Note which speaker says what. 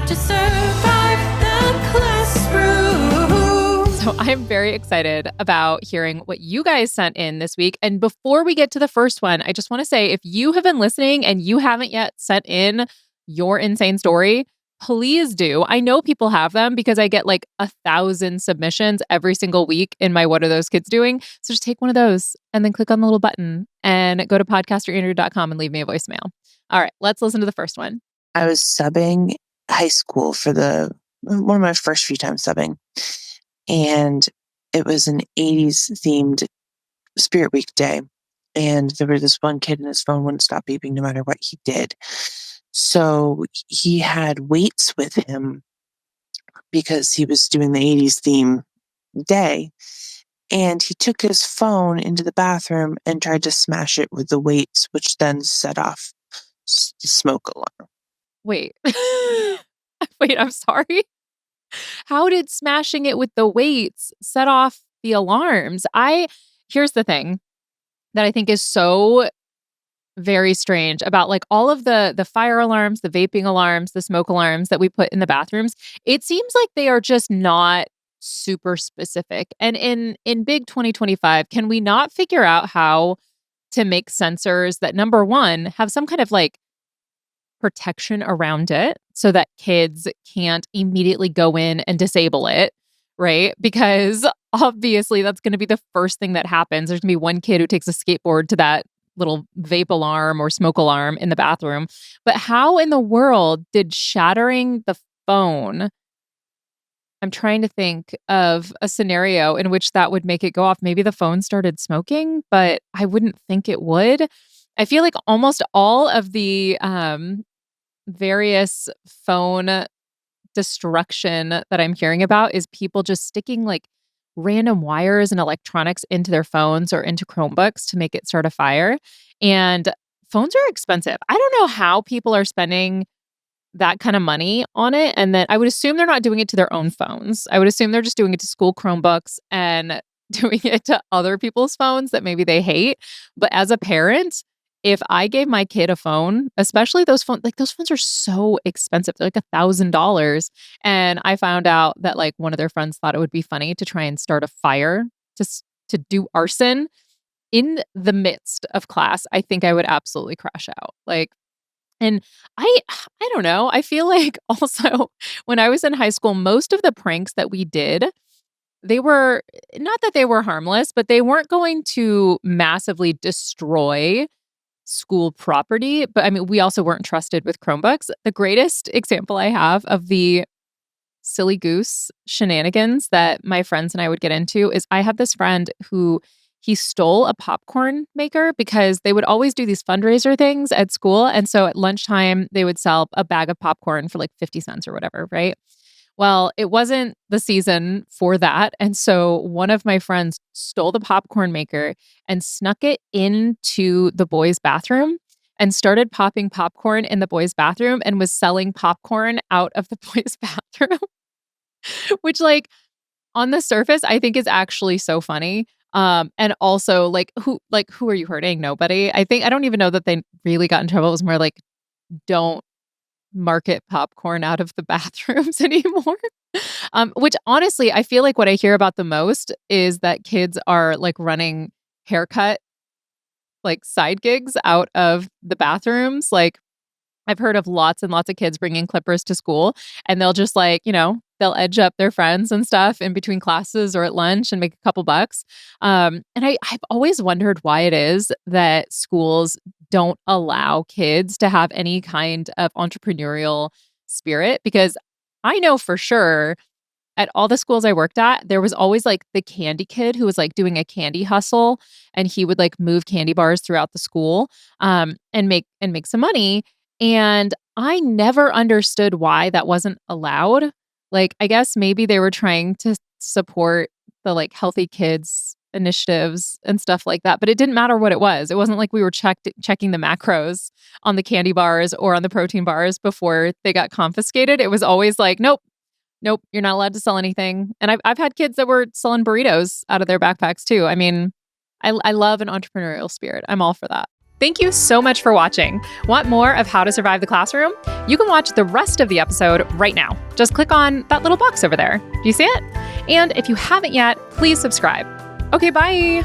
Speaker 1: to survive the classroom.
Speaker 2: So I'm very excited about hearing what you guys sent in this week. And before we get to the first one, I just want to say if you have been listening and you haven't yet sent in your insane story, please do. I know people have them because I get like 1,000 submissions every single week in my What Are Those Kids Doing? So just take one of those and then click on the little button and go to podcasterandrew.com and leave me a voicemail. All right, let's listen to the first one.
Speaker 3: I was subbing high school for one of my first few times subbing. And it was an 80s themed Spirit Week day. And there was this one kid and his phone wouldn't stop beeping no matter what he did. So he had weights with him because he was doing the 80s theme day. And he took his phone into the bathroom and tried to smash it with the weights, which then set off the smoke alarm.
Speaker 2: Wait. Wait, I'm sorry. How did smashing it with the weights set off the alarms? Here's the thing that I think is so very strange about like all of the fire alarms, the vaping alarms, the smoke alarms that we put in the bathrooms. It seems like they are just not super specific. And in big 2025, can we not figure out how to make sensors that, number one, have some kind of like protection around it so that kids can't immediately go in and disable it, right? Because obviously that's going to be the first thing that happens. There's going to be one kid who takes a skateboard to that little vape alarm or smoke alarm in the bathroom. But how in the world did shattering the phone? I'm trying to think of a scenario in which that would make it go off. Maybe the phone started smoking, but I wouldn't think it would. I feel like almost all of the various phone destruction that I'm hearing about is people just sticking like random wires and electronics into their phones or into Chromebooks to make it start a fire. And phones are expensive. I don't know how people are spending that kind of money on it. And then I would assume they're not doing it to their own phones. I would assume they're just doing it to school Chromebooks and doing it to other people's phones that maybe they hate. But as a parent, if I gave my kid a phone, especially those phones, like those phones are so expensive. They're like $1,000. And I found out that like one of their friends thought it would be funny to try and start a fire to do arson in the midst of class. I think I would absolutely crash out. Like, and I don't know. I feel like also when I was in high school, most of the pranks that we did, they were not that they were harmless, but they weren't going to massively destroy school property. But I mean, we also weren't trusted with Chromebooks. The greatest example I have of the silly goose shenanigans that my friends and I would get into is I have this friend who he stole a popcorn maker because they would always do these fundraiser things at school. And so at lunchtime, they would sell a bag of popcorn for like 50 cents or whatever, right? Well, it wasn't the season for that. And so one of my friends stole the popcorn maker and snuck it into the boys' bathroom and started popping popcorn in the boys' bathroom and was selling popcorn out of the boys' bathroom, which like on the surface, I think is actually so funny. And also who are you hurting? Nobody. I don't even know that they really got in trouble. It was more like, don't market popcorn out of the bathrooms anymore. Which honestly, I feel like what I hear about the most is that kids are like running haircut, like side gigs out of the bathrooms. Like I've heard of lots and lots of kids bringing clippers to school and they'll just like, they'll edge up their friends and stuff in between classes or at lunch and make a couple bucks. And I've always wondered why it is that schools don't allow kids to have any kind of entrepreneurial spirit, because I know for sure at all the schools I worked at, there was always like the candy kid who was like doing a candy hustle and he would like move candy bars throughout the school and make some money. And I never understood why that wasn't allowed. Like, I guess maybe they were trying to support the like healthy kids initiatives and stuff like that, but it didn't matter what it was. It wasn't like we were checking the macros on the candy bars or on the protein bars before they got confiscated. It was always like, nope, you're not allowed to sell anything. And I've had kids that were selling burritos out of their backpacks too. I mean, I love an entrepreneurial spirit. I'm all for that. Thank you so much for watching. Want more of How to Survive the Classroom? You can watch the rest of the episode right now. Just click on that little box over there. Do you see it? And if you haven't yet, please subscribe. Okay, bye.